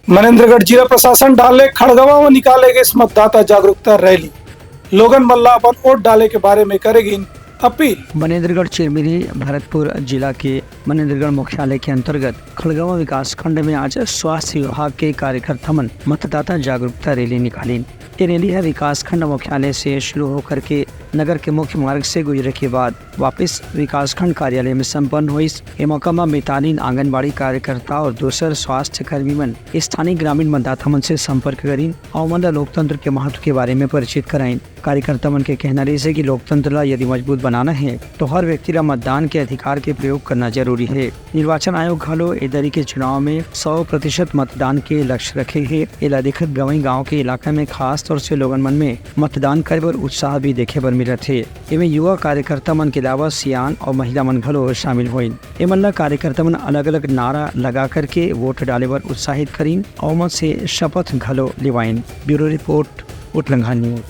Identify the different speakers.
Speaker 1: मनेन्द्रगढ़ जिला प्रशासन डाले खड़गवा में निकाले गए इस मतदाता जागरूकता रैली। लोगन मल्ला अपन वोट डाले के बारे में करेगी अपील।
Speaker 2: मनेन्द्रगढ़ चिरमिरी भरतपुर जिला के मनेन्द्रगढ़ मुख्यालय के अंतर्गत खड़गवा विकास खंड में आज स्वास्थ्य विभाग के कार्यकर्तामन मतदाता जागरूकता रैली निकाली। ये रैली है विकास खंड मुख्यालय से शुरू होकर के नगर के मुख्य मार्ग से गुजरे के बाद वापस विकास खंड कार्यालय में संपन्न हुई। ये मौका में मितालीन आंगनबाड़ी कार्यकर्ता और दूसर स्वास्थ्य कर्मी मन स्थानीय ग्रामीण मतदाता मन से संपर्क करी और मन लोकतंत्र के महत्व के बारे में परिचित कराई। कार्यकर्ता मन के कहना रही है कि लोकतंत्र ला यदि मजबूत बनाना है तो हर व्यक्ति ला मतदान के अधिकार के प्रयोग करना जरूरी है। निर्वाचन आयोग घलो इधरी के चुनाव में 100% मतदान के लक्ष्य रखे है। इला दिखत गवई गाँव के इलाका में खास तौर से लोगन मन में मतदान करे बर उत्साह भी देखे बर मिलत है। इनमें युवा कार्यकर्ता मन के अलावा सियान और महिला मन घलो शामिल हुई। एमन ला कार्यकर्ता मन अलग अलग नारा लगा करके वोट डाले बर उत्साहित करीन और मन से शपथ घलो लिवाइन। ब्यूरो रिपोर्ट उटलंघा न्यूज।